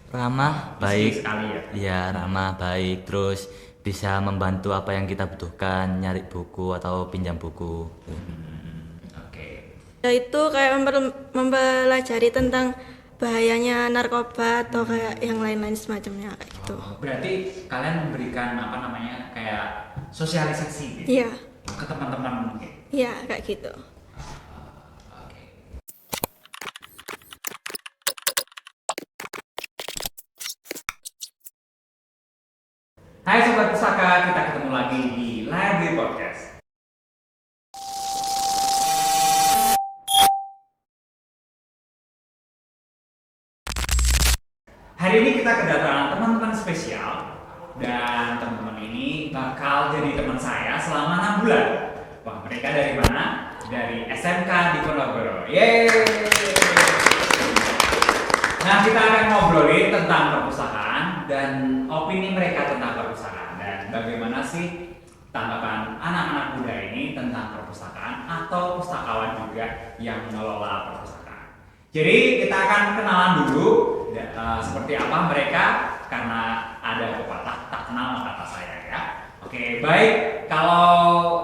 Ramah, Positif baik. sekali ya. Iya, ramah, baik. Terus bisa membantu apa yang kita butuhkan, nyari buku atau pinjam buku. Oke. Ya itu kayak mempelajari tentang bahayanya narkoba atau kayak yang lain-lain semacamnya kayak gitu. Berarti kalian memberikan apa namanya kayak sosialisasi gitu Iya, ke teman-teman mungkin. iya kayak gitu. Oke. Hai Sobat Pusaka, kita ketemu lagi di Library Podcast. Hari ini kita kedatangan teman-teman spesial dan teman-teman ini bakal jadi teman saya selama 6 bulan. Wah, mereka dari mana? Dari SMK di Ponorogo. Yeay! Nah, kita akan ngobrolin tentang perpustakaan dan opini mereka tentang perpustakaan dan bagaimana sih tanggapan anak-anak muda ini tentang perpustakaan atau pustakawan juga yang mengelola perpustakaan. Jadi kita akan kenalan dulu seperti apa mereka karena ada pepatah tak kenal kata saya ya. Oke, baik. Kalau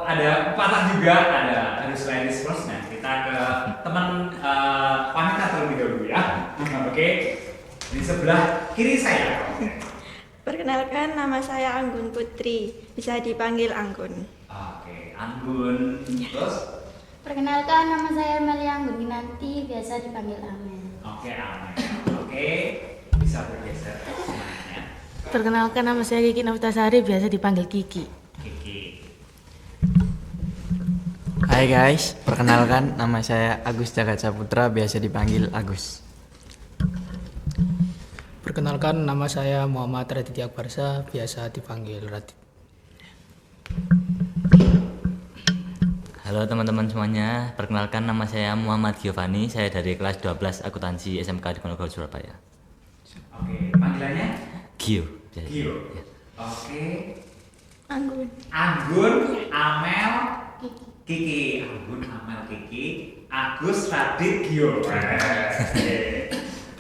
ada pepatah juga ada harus ladies first. Nah, kita ke teman wanita terlebih dahulu ya. Oke. Di sebelah kiri saya. Perkenalkan, nama saya Anggun Putri, bisa dipanggil Anggun. Oke, Anggun. Terus Perkenalkan, nama saya Melia Anggunginanti, biasa dipanggil Amel. oke, Amel. Oke, bisa bergeser semuanya. Perkenalkan, nama saya Kiki Naftasari, biasa dipanggil Kiki. Kiki. Hai guys, perkenalkan nama saya Agus Jagat Saputra, biasa dipanggil Agus. Perkenalkan, nama saya Muhammad Raditya Akbarsa, biasa dipanggil Radit. Halo teman-teman semuanya, perkenalkan nama saya Muhammad Giovanni, saya dari kelas 12 akuntansi SMK di Ponorogo, Surabaya. Oke, panggilannya Gio. Gio. Oke. Anggun. Anggun, Amel, Kiki. Anggun, Amel, Kiki. Agus, Radit, Gio.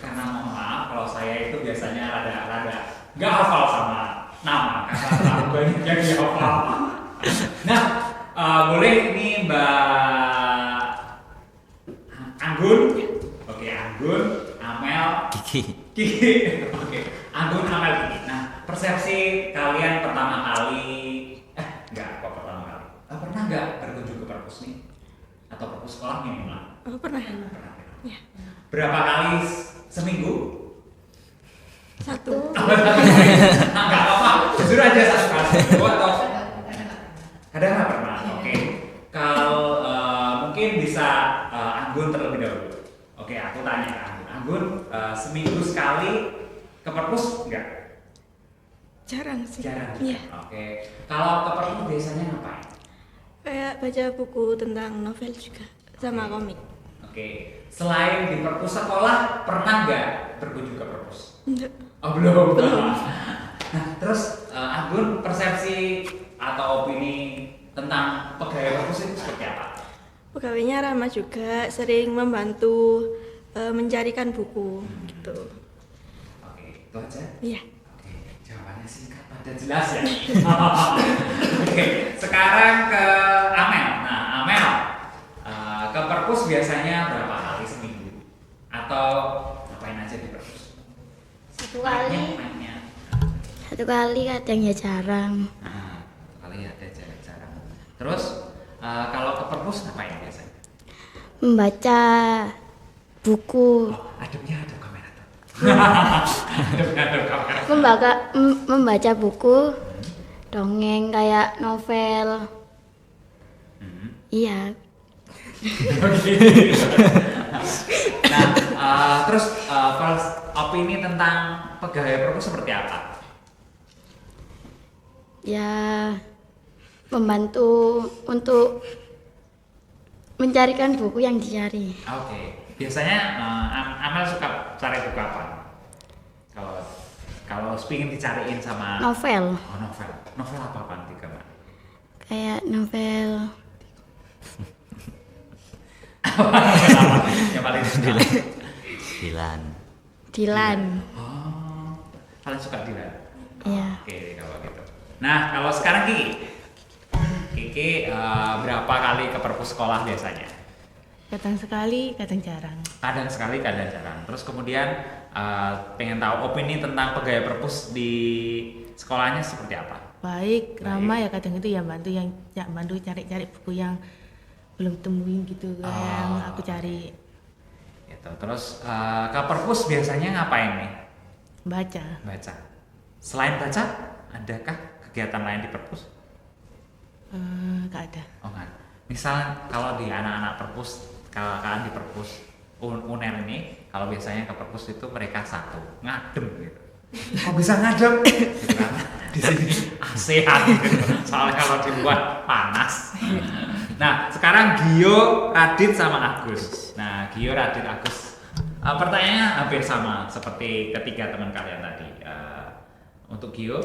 Karena mohon maaf kalau saya itu biasanya rada nggak hafal sama nama karena terlalu banyak yang dihafal. Nah, boleh ini Mbak Anggun. Oke, Anggun, Amel, Kiki. Kiki. Oke, Anggun, Amel, Kiki. Nah, persepsi kalian pertama kali enggak kok pertama kali. Pernah nggak berkunjung ke perpus nih? Atau perpus sekolah minimal? Oh, pernah. Pernah. Ya. Berapa kali seminggu? Satu. Enggak apa-apa. Jujur aja satu kali seminggu atau kadang nggak pernah. Oke. Kalau mungkin bisa Anggun terlebih dahulu. Oke, aku tanya ke Anggun. Anggun, seminggu sekali ke perpus enggak? Jarang sih. Jarang. Iya. Oke. Kalau ke perpus biasanya ngapain? Kayak baca buku tentang novel juga sama komik. Oke. Selain di perpus sekolah, pernah nggak berkunjung ke perpus? Enggak. Oh, belum. Nah, terus Anggun, persepsi atau opini tentang pegawai perpus itu seperti apa? Pegawainya ramah juga, sering membantu mencarikan buku gitu. Oke, itu aja. Iya. Oke, jawabannya singkat padat jelas ya. Oke, sekarang ke Amel. Nah, Amel, ke perpus biasanya berapa kali seminggu? Atau ngapain aja di perpus? Satu kali, Mainnya. kadang ya jarang. Nah, satu kali ada jarang-jarang. Terus kalau ke perpus ngapain biasanya? Membaca buku, Adepnya ada kamera tuh. membaca buku, dongeng kayak novel. Iya, Nah, terus opini tentang pegawai perpus seperti apa? ya membantu untuk mencarikan buku yang dicari. Oke, biasanya Amel suka cari buku apa? Kalau ingin dicariin sama Novel, novel apa Bang Tiga Mbak? kayak novel Yang paling Dilan. Dilan. Oh, Kalian suka dilarang? Iya. Oke, kalau gitu. Nah, kalau sekarang Kiki berapa kali ke perpus sekolah biasanya? Kadang sekali, kadang jarang. Kadang sekali, kadang jarang. Terus kemudian pengen tahu opini tentang pegawai perpus di sekolahnya seperti apa? Baik, ramah ya kadang itu ya bantu cari-cari buku yang belum temuin gitu yang aku cari. Gitu. Terus ke perpus biasanya ngapain nih? Baca. Baca. Selain baca, adakah kegiatan lain di perpus? Gak ada. Oh enggak. Misal kalau di anak-anak perpus, kalau kalian di perpus UNER ini, kalau biasanya ke perpus itu mereka satu ngadem gitu. Kok bisa ngadem? Gitu kan? Di sini sehat gitu. Soalnya kalau di luar panas. Nah, sekarang Gio, Radit sama Agus. Nah, Gio, Radit, Agus. Pertanyaannya hampir sama seperti ketiga teman kalian tadi. Untuk Gio,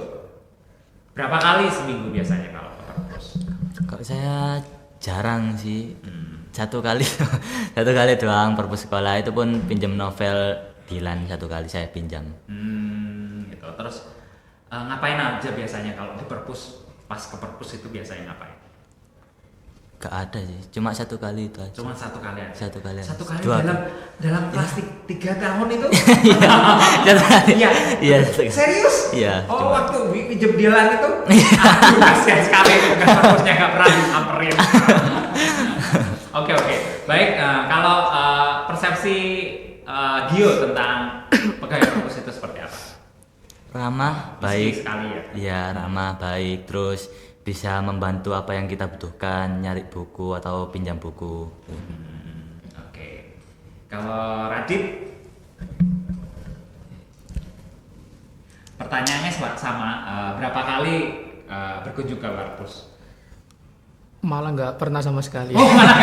berapa kali seminggu biasanya kalau ke perpus? Kok saya jarang sih. Satu kali satu kali doang perpus sekolah, itu pun pinjam novel Dilan, satu kali saya pinjam. Gitu. Terus ngapain aja biasanya kalau di perpus? Pas ke perpus itu biasanya ngapain? Gak ada sih, cuma satu kali itu aja. Cuma satu kali aja. Satu kali aja. Satu kali Dua dalam kelas 3 tahun itu? Satu kali. Iya. Iya, satu kali. Serius? Iya, Oh, cuma. waktu pinjem Dilan itu? Aduh, kasihan sekali itu kan perpusnya nggak pernah disamperin. Oke. Baik, kalau persepsi Gio tentang pegawai perpus itu seperti apa? Ramah, Meski baik. sekali ya. Iya, ramah, baik. Terus bisa membantu apa yang kita butuhkan, nyari buku atau pinjam buku. Oke. Kalau Radit, pertanyaannya sama. Berapa kali berkunjung ke perpus? Malah nggak pernah sama sekali. Oh, malah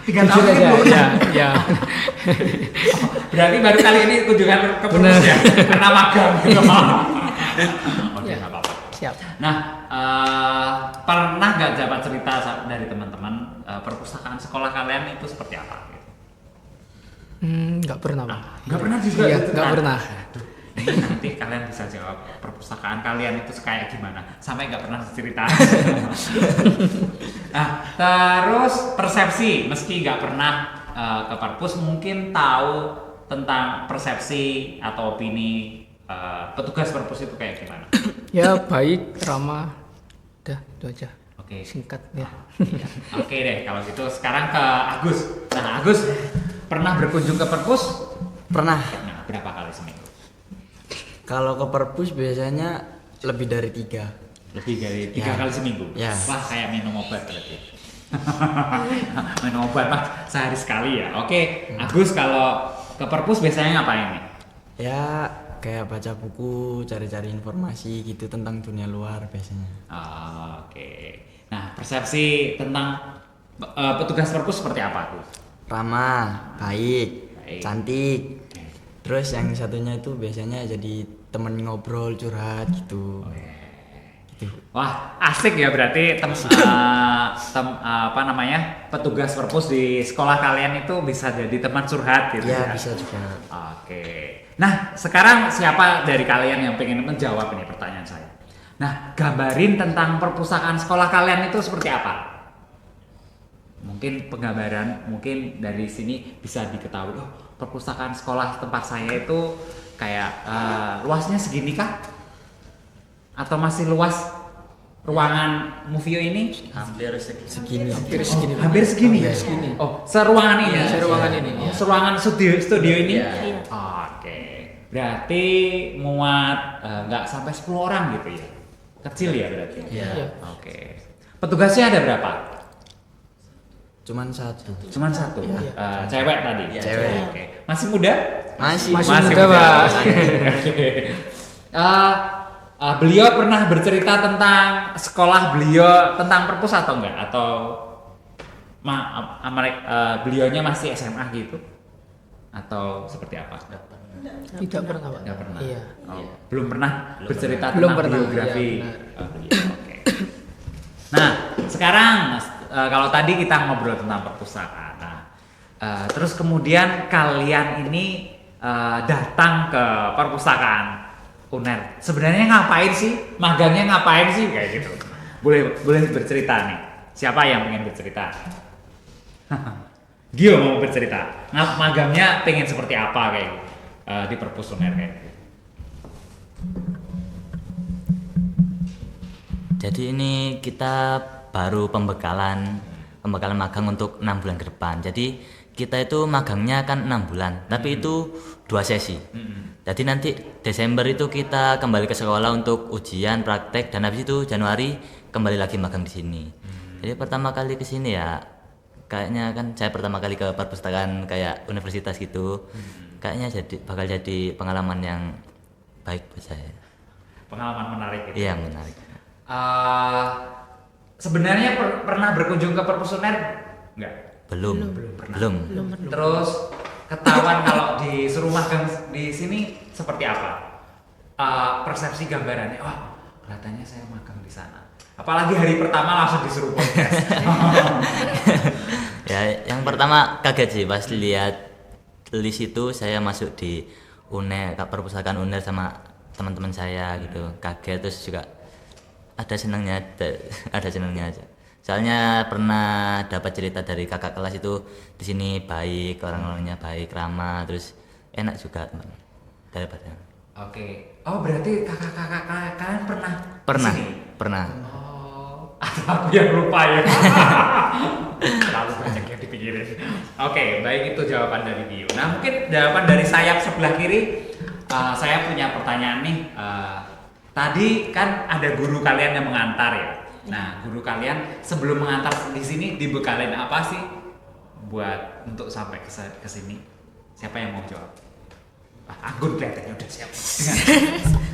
3 tahun Jujur ini aja, belum. ya, ya. Berarti baru kali ini kunjungan ke perpus Bener. ya? Karena magang gitu. Oke, Ya. nggak apa-apa. Siap. Nah, pernah nggak dapat cerita dari teman-teman perpustakaan sekolah kalian itu seperti apa? Nggak pernah, Bang. Nggak pernah juga. Iya, gitu nggak kan? pernah. Aduh, ini nanti kalian bisa jawab perpustakaan kalian itu kayak gimana? Sampai nggak pernah cerita. Nah, terus persepsi, meski nggak pernah ke perpus, mungkin tahu tentang persepsi atau opini petugas perpus itu kayak gimana? Ya, baik, ramah. Udah, itu aja. Oke. Singkat ya. Iya. Oke deh, kalau gitu sekarang ke Agus. Nah, Agus pernah berkunjung ke perpus? Pernah. Nah, berapa kali seminggu? Kalau ke perpus biasanya lebih dari 3. Lebih dari 3 Ya. kali seminggu? Ya. Wah, kayak minum obat berarti. Minum obat mah sehari sekali ya. Oke, Agus kalau ke perpus biasanya ngapain nih? Ya kayak baca buku, cari-cari informasi gitu tentang dunia luar biasanya. Oke. Nah, persepsi tentang petugas perpus seperti apa, Agus? Ramah, baik, Baik. cantik. Terus yang satunya itu biasanya jadi temen ngobrol, curhat gitu. Wah, asik ya berarti petugas perpus di sekolah kalian itu bisa jadi teman curhat gitu Ya ya. bisa juga. Oke. Nah, sekarang siapa dari kalian yang pengen menjawab ini pertanyaan saya? Nah, gambarin tentang perpustakaan sekolah kalian itu seperti apa? Mungkin penggambaran, mungkin dari sini bisa diketahui. Oh, perpustakaan sekolah tempat saya itu kayak luasnya segini kah? Atau masih luas ruangan Movio ini? Hampir Segini. Hampir segini. Hampir segini. Hampir segini. Oh, seruangan ini. Seruangan ini, Oh, ya. seruangan studio ini. Iya. Iya. Oke. Berarti muat nggak sampai 10 orang gitu ya. Kecil ya berarti. Iya. Iya. Oke. Petugasnya ada berapa? Cuman satu. Cuman satu. Cewek tadi. Iya, cewek. Oke. Masih muda? Masih. Masih muda, Pak. Oke. Beliau pernah bercerita tentang sekolah beliau tentang perpus atau enggak? Atau beliaunya masih SMA gitu? Atau seperti apa? Tidak pernah, Pak. Enggak pernah. Iya. Oh, belum pernah bercerita Belum tentang pernah, biografi. iya, benar. Beliau. Oke. Nah, sekarang kalau tadi kita ngobrol tentang perpustakaan. Nah, terus kemudian kalian ini datang ke perpustakaan UNER, sebenarnya ngapain sih? Magangnya ngapain sih kayak gitu? Boleh bercerita nih. Siapa yang pengen bercerita? Gio mau bercerita. Magangnya pengen seperti apa kayak di perpus UNER kayak gitu. Jadi ini kita baru pembekalan magang untuk 6 bulan ke depan. Jadi kita itu magangnya kan 6 bulan, tapi itu 2 sesi. Jadi nanti Desember itu kita kembali ke sekolah untuk ujian, praktek, dan habis itu Januari kembali lagi magang di sini. Jadi pertama kali ke sini ya, kayaknya kan saya pertama kali ke perpustakaan kayak universitas gitu. Kayaknya bakal jadi pengalaman yang baik buat saya. Pengalaman menarik gitu. Iya, menarik. Sebenarnya pernah berkunjung ke perpus UNER nggak? Belum. Terus ketahuan kalau disuruh magang di sini seperti apa? Persepsi gambarannya, wah kelihatannya saya magang di sana. Apalagi hari pertama langsung disuruh podcast. Ya, yang pertama kaget sih pas lihat list itu, saya masuk di UNER, perpustakaan UNER sama teman-teman saya gitu. Kaget, terus juga ada senangnya aja. Soalnya pernah dapat cerita dari kakak kelas itu di sini baik, orang-orangnya baik, ramah, terus enak juga daripada. Oke. Oh, berarti kakak-kakak kalian pernah kesini? Pernah. Oh, atau aku yang lupa ya. Terlalu banyak yang dipikirin. Oke, baik, itu jawaban dari Gio. Nah, mungkin jawaban dari sayap sebelah kiri. Saya punya pertanyaan nih. Tadi kan ada guru kalian yang mengantar ya. Nah, guru kalian sebelum mengantar di sini dibekalin apa sih buat untuk sampai ke sini? Siapa yang mau jawab? Anggun kelihatannya udah siap dengan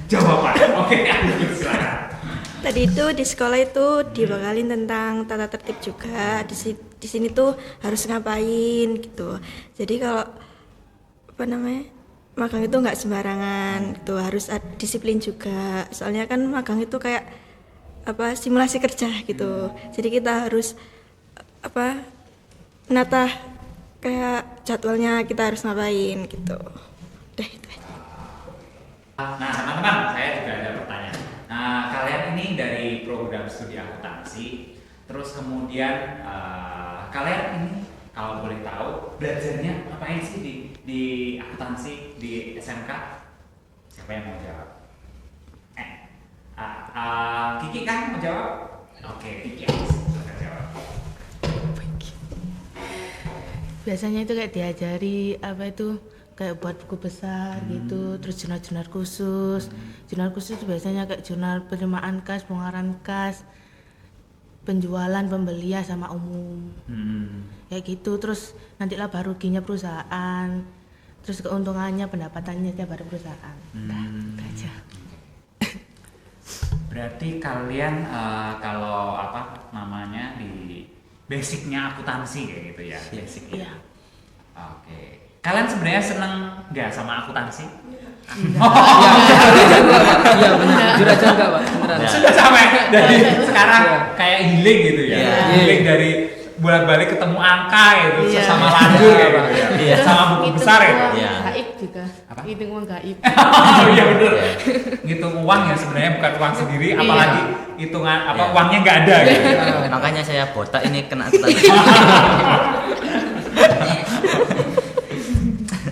jawaban. Oke, Anggun silakan. Tadi itu di sekolah itu dibekalin tentang tata tertib juga. Di sini tuh harus ngapain gitu. Jadi kalau magang itu nggak sembarangan gitu, harus disiplin juga. Soalnya kan magang itu kayak simulasi kerja gitu. Jadi kita harus nata kayak jadwalnya kita harus ngapain gitu. Udah itu aja. Nah, teman-teman, saya juga ada pertanyaan. Nah, kalian ini dari program studi akuntansi, terus kemudian kalian ini kalau boleh tahu belajarnya ngapain sih di akuntansi di SMK? Siapa yang mau jawab? Kiki kan mau jawab? Oke, Kiki silakan jawab. Biasanya itu kayak diajari kayak buat buku besar gitu, terus jurnal-jurnal khusus. Jurnal khusus itu biasanya kayak jurnal penerimaan kas, pengeluaran kas, penjualan, pembelian sama umum. Kayak gitu, terus nantilah baru ruginya perusahaan, terus keuntungannya, pendapatannya tiap hari perusahaan. Itu aja. Berarti kalian kalau di basicnya akuntansi kayak gitu ya? Basicnya. Iya. Oke. Kalian sebenarnya seneng nggak sama akuntansi? Iya benar. Jujur aja enggak, Pak. Beneran. Sudah sampai dari sekarang kayak healing gitu ya. Iya. Healing dari bolak-balik ketemu angka gitu, Iya. sama lanjut kayak gitu ya. Iya. Sama buku besar ya. Iya. Gaib juga. Apa? Hitung uang gaib. Oh iya bener. Ngitung uang ya sebenarnya bukan uang sendiri, apalagi hitungan Iya. uangnya nggak ada gitu. Makanya saya botak ini kena akuntansi.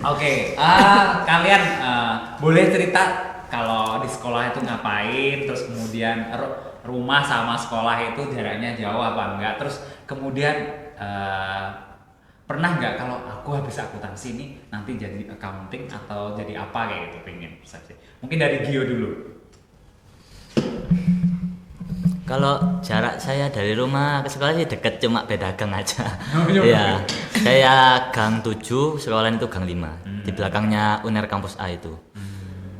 Oke, kalian boleh cerita kalau di sekolah itu ngapain, terus kemudian rumah sama sekolah itu jaraknya jauh apa enggak, terus kemudian pernah nggak kalau aku habis akuntansi ini nanti jadi accounting atau jadi apa kayak gitu, pengen persepsi. Mungkin dari Gio dulu. Kalau jarak saya dari rumah ke sekolah sih deket, cuma beda gang aja. Oh, iya. Iya. Saya gang 7, sekolah itu gang 5. Di belakangnya UNER kampus A itu.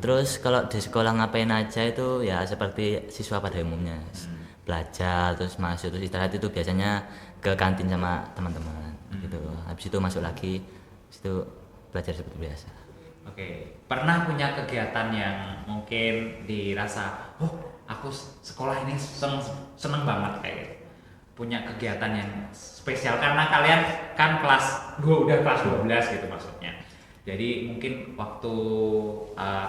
Terus kalau di sekolah ngapain aja itu ya seperti siswa pada umumnya. Belajar, terus masuk, terus istirahat itu biasanya ke kantin sama teman-teman gitu. Habis itu masuk lagi, habis itu belajar seperti biasa. Oke, pernah punya kegiatan yang mungkin dirasa, aku sekolah ini seneng banget kayak gitu. Punya kegiatan yang spesial karena kalian kan udah kelas 12 gitu maksudnya. Jadi mungkin waktu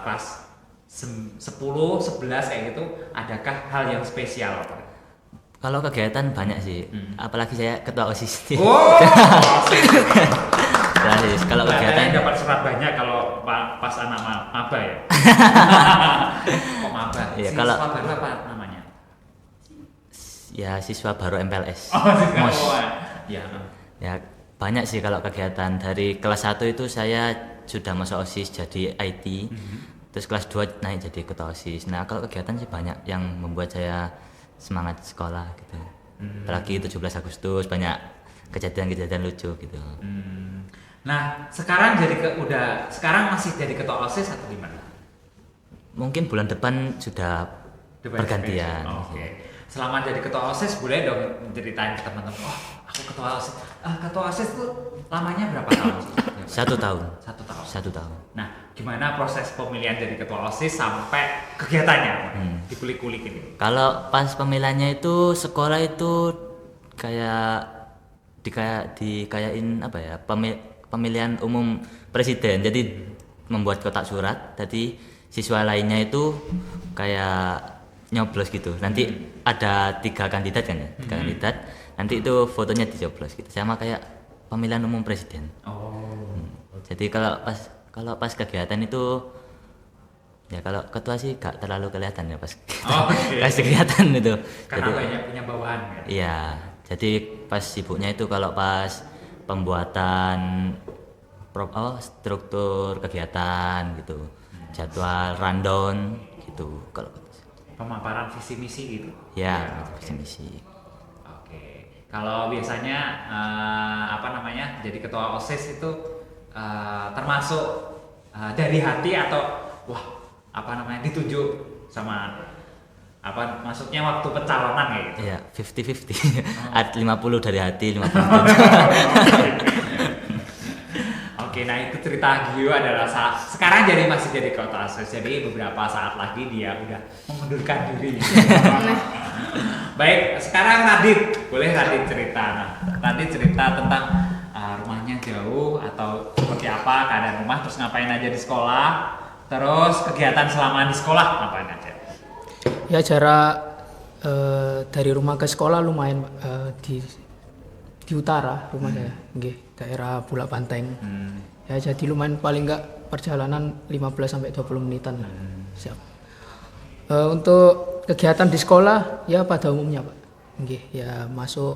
kelas 10, 11 kayak gitu, adakah hal yang spesial? Kalau kegiatan banyak sih, apalagi saya ketua OSIS. Oh, OSIS. Kalau kegiatan dapat surat banyak kalau pas anak maba ya. Kok maba? Iya, Siswa kalau- baru apa namanya? ya siswa baru MPLS. Oh, siswa. Mos. Ya. Ya banyak sih kalau kegiatan. Dari kelas 1 itu saya sudah masuk OSIS jadi IT. Terus kelas 2 naik jadi ketua OSIS. Nah, kalau kegiatan sih banyak yang membuat saya semangat sekolah gitu. Apalagi 17 Agustus banyak kejadian-kejadian lucu gitu. Nah, sekarang masih jadi ketua OSIS atau gimana? Mungkin bulan depan sudah pergantian. Oke. Selama jadi ketua OSIS boleh dong ceritain ke teman-teman. Oh, aku ketua OSIS. Ketua OSIS tuh lamanya berapa tahun sih? 1 tahun. 1 tahun. 1 tahun. Nah, gimana proses pemilihan jadi ketua OSIS sampai kegiatannya? Dikulik-kulik ini. Kalau pas pemilihannya itu sekolah itu kayak dikayain apa ya? Pemilihan umum presiden. Jadi membuat kotak surat. Jadi siswa lainnya itu kayak nyoblos gitu. Nanti ada 3 kandidat kan ya? 3 kandidat. Nanti itu fotonya dicoblos gitu. Sama kayak pemilihan umum presiden. Jadi kalau pas kegiatan itu ya kalau ketua sih gak terlalu kelihatan ya pas Oke. pas kegiatan itu. Karena Jadi banyak punya bawahan ya. iya, jadi pas sibuknya itu kalau pas pembuatan struktur kegiatan gitu. Jadwal rundown gitu. Kalau Pemaparan visi misi gitu. ya visi misi. Oke. Kalau biasanya jadi ketua OSIS itu termasuk dari hati atau ditunjuk sama maksudnya waktu pencalonan kayak gitu. Iya, 50-50. 50 dari hati, 50 dari Oke, nah itu cerita Gio adalah sekarang masih jadi ketua OSIS. Jadi beberapa saat lagi dia udah mengundurkan diri. Baik, sekarang Radit, boleh Radit cerita. Nah, Radit cerita tentang rumahnya jauh atau seperti apa keadaan rumah, terus ngapain aja di sekolah, terus kegiatan selama di sekolah ngapain aja. Ya jarak dari rumah ke sekolah lumayan Pak. Di utara rumah saya, nggih, daerah Bulak Banteng. Ya jadi lumayan paling enggak perjalanan 15 sampai 20 menitan lah. Siap. Untuk kegiatan di sekolah ya pada umumnya Pak. Nggih, ya masuk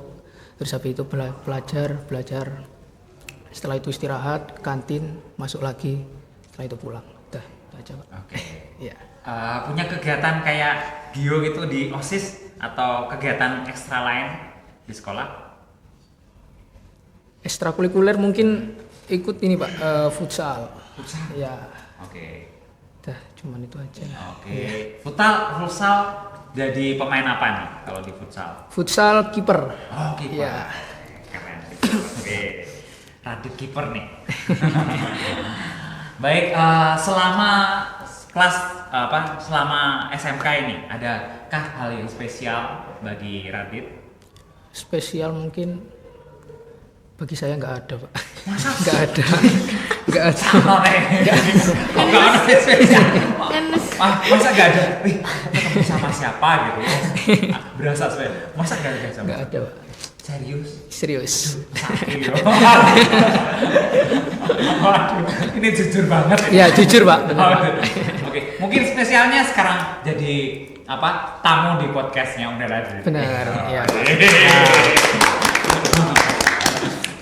terus habis itu belajar. Setelah itu istirahat, ke kantin, masuk lagi. Setelah itu pulang. Udah, itu aja Pak. Oke. Iya. Punya kegiatan kayak Gio gitu di OSIS atau kegiatan ekstra lain di sekolah? Ekstrakurikuler mungkin ikut ini Pak, futsal. Futsal. Ya, Oke. dah cuman itu aja. Oke. Futsal jadi pemain apa nih kalau di futsal? Futsal kiper. Oh, kiper. Iya. Keren. Oke. Radit kiper nih. Baik, selama SMK ini adakah hal yang spesial bagi Radit? Spesial mungkin bagi saya nggak ada Pak. Nggak ada. Nggak ada. Nggak ada spesial. Masa nggak ada? Wih, aku ketemu sama siapa gitu? Berasa spesial. Masa nggak ada sama? Nggak ada Pak. Serius? Serius. Sakit loh. Waduh, ini jujur banget. Ya jujur Pak. Benar, Pak. Oke, mungkin spesialnya sekarang jadi tamu di podcastnya Om Radit. Benar. Ya.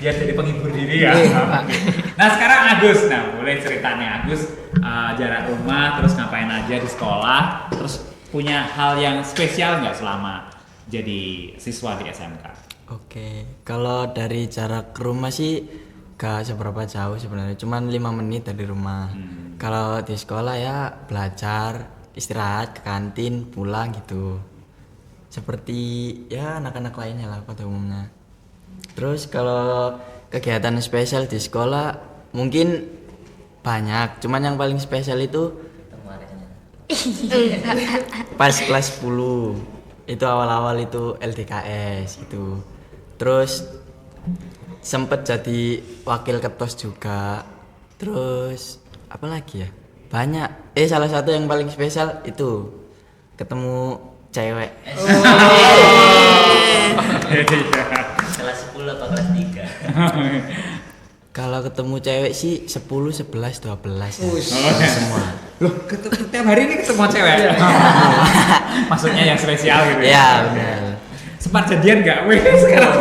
Biar jadi penghibur diri ya. Iya, Pak. Nah sekarang Agus, boleh ceritanya Agus jarak rumah, terus ngapain aja di sekolah, terus punya hal yang spesial nggak selama jadi siswa di SMK? Oke, kalau dari jarak ke rumah sih gak seberapa jauh sebenarnya, cuman 5 menit dari rumah. Kalau di sekolah ya belajar, istirahat, ke kantin, pulang gitu. Seperti ya anak-anak lainnya lah pada umumnya. Terus kalau kegiatan spesial di sekolah mungkin banyak, cuman yang paling spesial itu pas kelas 10 itu awal-awal itu LDKS gitu. Terus sempet jadi wakil ketos juga Terus apa lagi ya? Banyak. Salah satu yang paling spesial itu ketemu cewek. Kelas 10 apa kelas 3? Kalau ketemu cewek sih 10, 11, 12 semua. Loh, tiap hari ini ketemu cewek. Maksudnya yang spesial gitu Iya, benar. Sempat jadian nggak? Wih, sekarang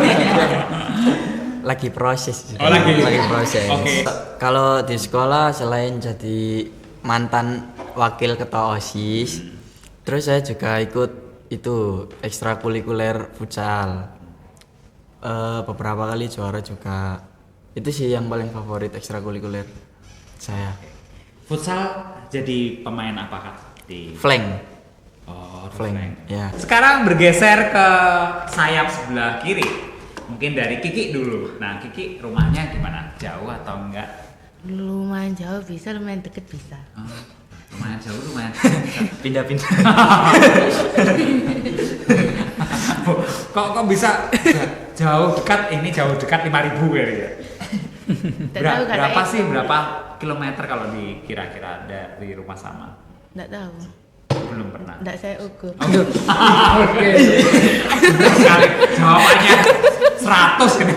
Lagi proses. Oh, lagi proses. Oke. Kalau di sekolah selain jadi mantan wakil ketua OSIS, terus saya juga ikut itu ekstrakurikuler futsal. Beberapa kali juara juga. Itu sih yang paling favorit ekstrakurikuler saya. Futsal jadi pemain apa Kak? Di Flank. Oh, Flank. Ya. Sekarang bergeser ke sayap sebelah kiri. Mungkin dari Kiki dulu. Nah, Kiki rumahnya gimana? Jauh atau enggak? Lumayan jauh bisa, lumayan deket bisa. Oh, lumayan jauh, lumayan. Pindah-pindah. kok bisa jauh dekat? Ini jauh dekat 5.000 ya. Nggak tahu, nggak Berapa ada sih? itu. Berapa kilometer kalau kira-kira dari rumah sama? Nggak tahu, Belum pernah. nggak saya ukur. Oke. Bener sekali. Jawabannya 100 ini.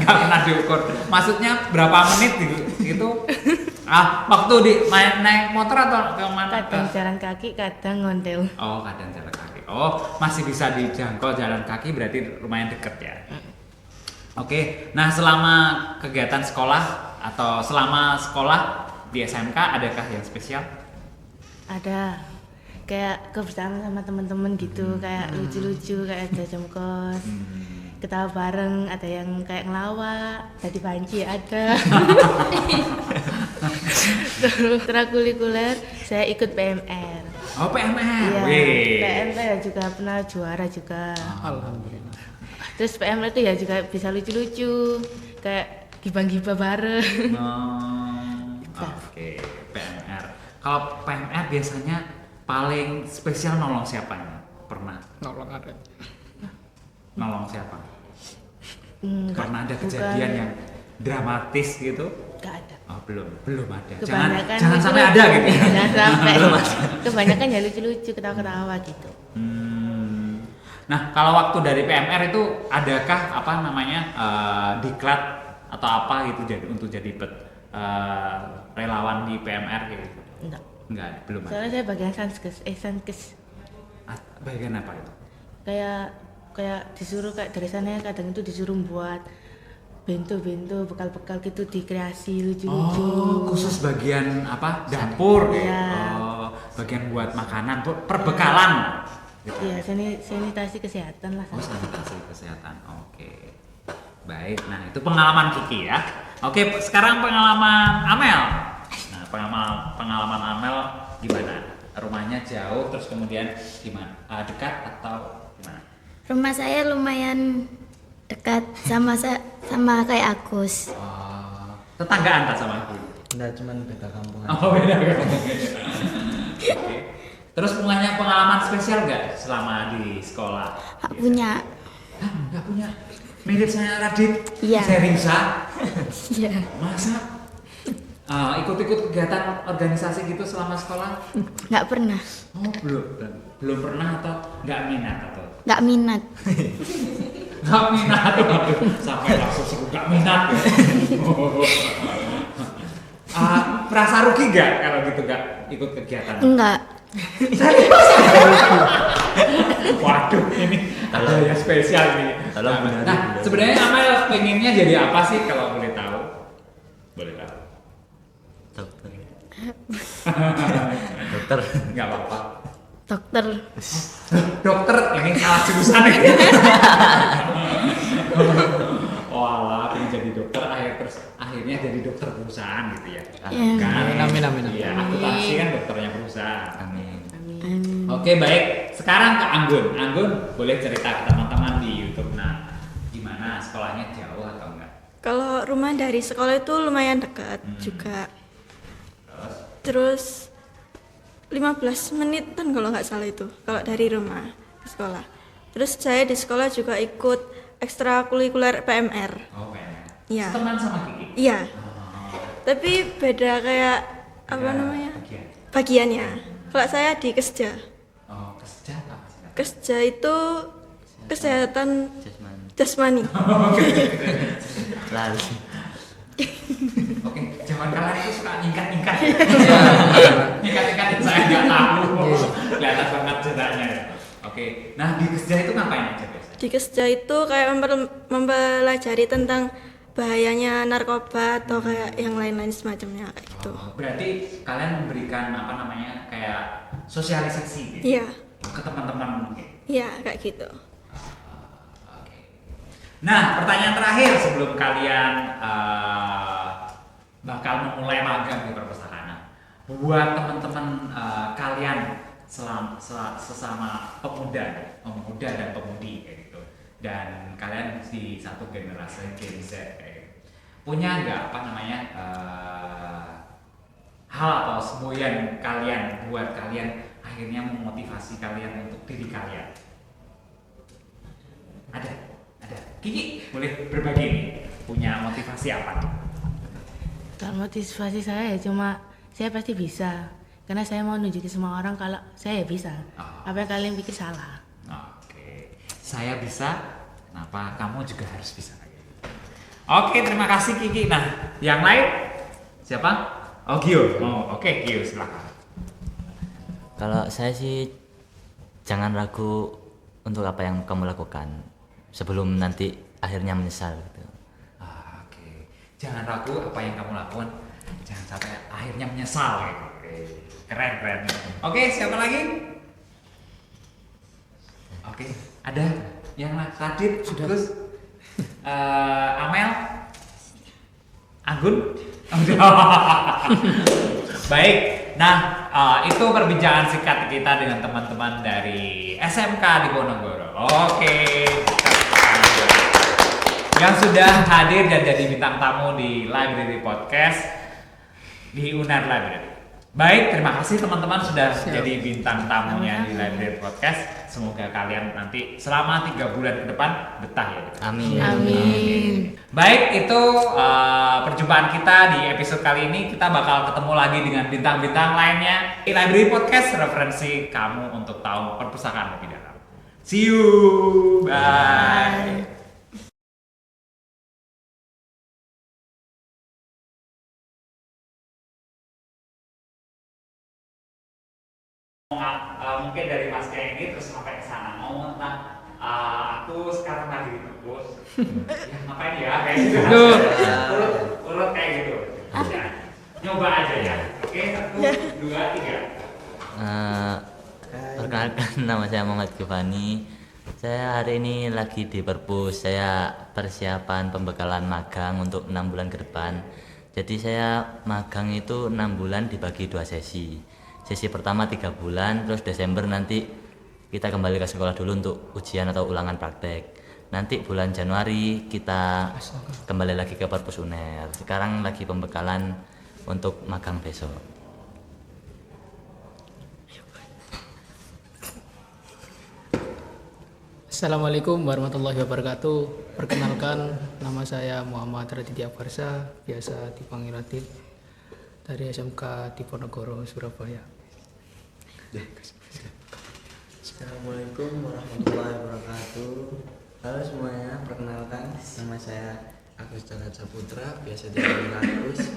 Nggak pernah diukur. Maksudnya berapa menit gitu? Waktu di naik motor atau ke mana? Kadang jalan kaki, kadang ngontel. Oh, kadang jalan kaki. Oh, masih bisa dijangkau jalan kaki berarti lumayan deket ya. Oke. Nah, selama kegiatan sekolah atau selama sekolah di SMK adakah yang spesial? Ada kayak kebersamaan sama teman-teman gitu, kayak lucu-lucu, kayak ada jam kos, ketawa bareng, ada yang kayak ngelawak, tadi banci ada. Terus ekstrakurikuler saya ikut PMR. Oh, PMR. Iya, Wih. PMR juga pernah juara juga. Alhamdulillah. Terus PMR itu ya juga bisa lucu-lucu, kayak gibah-gibah bareng. Oke, PMR. Kalau PMR biasanya paling spesial nolong siapa ini? Pernah Nolong ada. nolong siapa? Enggak, Pernah ada bukan. kejadian yang dramatis gitu? Nggak ada. Oh, belum ada. Kebanyakan Jangan sampai lucu-lucu. ada gitu. Jangan sampai. Kebanyakan ya lucu-lucu, ketawa-ketawa gitu. Nah, kalau waktu dari PMR itu adakah apa namanya diklat atau apa gitu untuk jadi relawan di PMR gitu? Enggak, belum ada. Soalnya saya bagian sankes. Bagian apa itu? Kayak disuruh kayak dari sana kadang itu disuruh buat bento bekal-bekal gitu dikreasi lucu-lucu. Oh, khusus bagian apa? Dapur gitu. Iya. Oh, bagian buat makanan, perbekalan. Gitu. Iya, sanitasi kesehatan lah. Oh, sanitasi kesehatan. Oke. Baik. Nah, itu pengalaman Kiki ya. Oke, sekarang pengalaman Amel. Nah, pengalaman Amel gimana? Rumahnya jauh terus kemudian gimana? Dekat atau gimana? Rumah saya lumayan dekat sama kayak Agus. Oh, tetanggaan tak sama aku? Enggak, cuman beda kampung. Oh, beda. Oke. Terus punya pengalaman spesial nggak selama di sekolah? Nggak punya. Nggak punya. Mirip saya Radit. Iya. Saya Rinsa. Iya. Masa? Ikut-ikut kegiatan organisasi gitu selama sekolah? Nggak pernah. Oh, belum pernah atau nggak minat atau? Nggak minat. Nggak minat. Sampai langsung sebut nggak minat. Ya. Merasa rugi nggak kalau gitu nggak ikut kegiatan? Enggak. Waduh, ini ada yang spesial nih. Nah, sebenarnya Amel pengennya jadi apa sih kalau boleh tahu? Boleh tahu. Dokter. Nggak apa-apa. Dokter. Dokter, ini salah jurusan ini. Oh alah, pengen jadi dokter, akhirnya jadi dokter perusahaan gitu ya. Iya. Kan? Amin. Iya, akuntansi kan dokternya perusahaan. Amin. Oke, baik. Sekarang ke Anggun. Anggun, boleh cerita ke teman-teman di YouTube. Nah, gimana sekolahnya jauh atau enggak? Kalau rumah dari sekolah itu lumayan dekat juga. Terus 15 menitan kalau nggak salah itu kalau dari rumah ke sekolah. Terus saya di sekolah juga ikut ekstrakurikuler PMR. Oh, PNS. Iya. Teman sama Kiki? Iya. Tapi beda kayak apa Beda namanya? bagian. Bagiannya. Kalau saya di Kesja. Oh, kesejah apa sih? Kesja itu kesehatan jasmani. jasmani. Lalu Oke, zaman kalian itu suka nyingkat-nyingkat. Nyingkat-nyingkatin saya nggak tahu. Kelihatan banget ceritanya ya. Oke, nah di kesejah itu ngapain aja biasanya? Di Kesja itu kayak mempelajari tentang bahayanya narkoba atau kayak yang lain-lain semacamnya kayak gitu. Oh, berarti kalian memberikan apa namanya kayak sosialisasi gitu? Iya. Ke teman-teman mungkin. Iya, kayak gitu. Oke. Nah, pertanyaan terakhir sebelum kalian bakal memulai magang di perpustakaan. Buat teman-teman kalian sesama pemuda dan pemudi kayak gitu. Dan kalian di satu generasi Gen Z kayak gitu. Punya nggak apa namanya hal atau semboyan kalian buat kalian akhirnya memotivasi kalian untuk diri kalian? Ada. Kiki boleh berbagi nih, punya motivasi apa nih? Kalau motivasi saya ya cuma saya pasti bisa. Karena saya mau nunjukin semua orang kalau saya ya bisa. Oh. Apa yang kalian pikir salah. Oke, saya bisa, kenapa kamu juga harus bisa? Oke, terima kasih Kiki. Nah, yang lain siapa? Oh, Gio. Oh, oke, Gio silakan. kalau saya sih jangan ragu untuk apa yang kamu lakukan sebelum nanti akhirnya menyesal gitu. Oke, jangan ragu apa yang kamu lakukan, jangan sampai akhirnya menyesal. Oke, keren. Oke, siapa lagi? Oke, ada yang Radit, Gus, Amel, Anggun. Baik, nah itu perbincangan singkat kita dengan teman-teman dari SMK di Ponorogo. Oke, yang sudah hadir dan jadi bintang tamu di Library Podcast di Unar Library. Baik, terima kasih teman-teman sudah jadi bintang tamunya di Library Podcast. Semoga kalian nanti selama 3 bulan ke depan betah ya. Amin. Amin. Baik, itu perjumpaan kita di episode kali ini. Kita bakal ketemu lagi dengan bintang-bintang lainnya di Library Podcast, referensi kamu untuk tahu perpustakaan lebih dalam. See you, bye. Mungkin dari Mas Kenny terus sampai ke sana ngomong tentang aku sekarang lagi di perpus. Ya ngapain ya kayak gitu. Urut kayak gitu. Ya. Nyoba aja ya. Oke, 1, 2, 3. Perkenalkan, nama saya Muhammad Giovanni. Saya hari ini lagi di perpus. Saya persiapan pembekalan magang untuk 6 bulan ke depan. Jadi saya magang itu 6 bulan dibagi 2 sesi. Sesi pertama 3 bulan, terus Desember nanti kita kembali ke sekolah dulu untuk ujian atau ulangan praktek. Nanti bulan Januari kita kembali lagi ke perpus UNER. Sekarang lagi pembekalan untuk magang besok. Assalamualaikum warahmatullahi wabarakatuh. Perkenalkan, nama saya Muhammad Raditya Farsa, biasa dipanggil Radit, dari SMK Diponegoro, Surabaya. Assalamualaikum warahmatullahi wabarakatuh. Halo semuanya, perkenalkan nama saya Agus Jagat Saputra, biasa dipanggil Agus.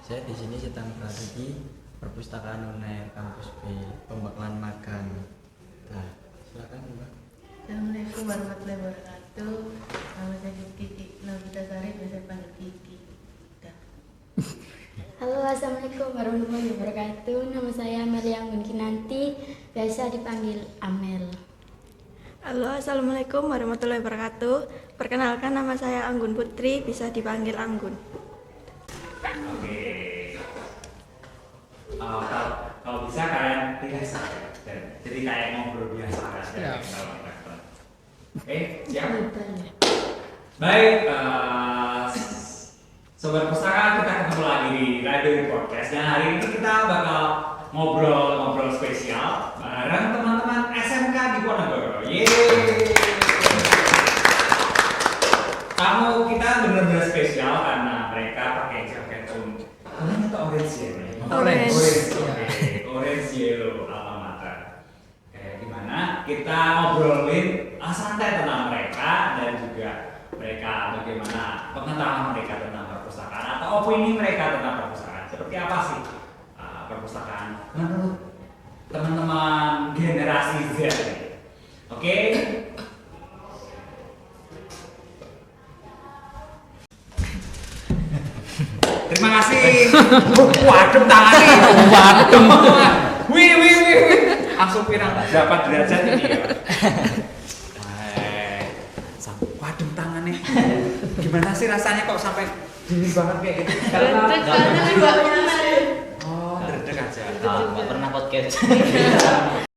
Saya di sini sedang berada di Perpustakaan UNER Kampus B, pembekalan magang. Nah, silakan Mbak. Assalamualaikum warahmatullahi wabarakatuh. Nama saya Kiki Novitasari, biasa dipanggil Kiki. Dah. Halo, assalamualaikum warahmatullahi wabarakatuh. Nama saya Meliang Gunkinanti, biasa dipanggil Amel. Halo, assalamualaikum warahmatullahi wabarakatuh. Perkenalkan, nama saya Anggun Putri, bisa dipanggil Anggun. Oke. Kalau bisa kalian biasa ya. Jadi kayak ngobrol biasa aja. Oke, siap? Baik, Sobat Pustaka, kita ketemu lagi di Library Podcast. Dan hari ini kita bakal ngobrol spesial bareng teman-teman SMK di Ponorogo. Yeay! Kamu kita benar-benar spesial karena mereka pakai jaket orange ya? Orange. Orange yellow alma mater. Gimana kita ngobrolin santai tentang mereka dan juga mereka bagaimana pengetahuan mereka tentang perpustakaan atau opini mereka tentang perpustakaan. Seperti apa sih perpustakaan menurut teman-teman generasi Z? Oke. Terima kasih. Waduh tangannya. Waduh. Wih. Langsung pirang berapa derajat ini ya? Waduh tangannya. Gimana sih rasanya kok sampai dingin banget kayak gitu? Soalnya di bawahnya. Oh, dredeg aja. Nggak pernah podcast.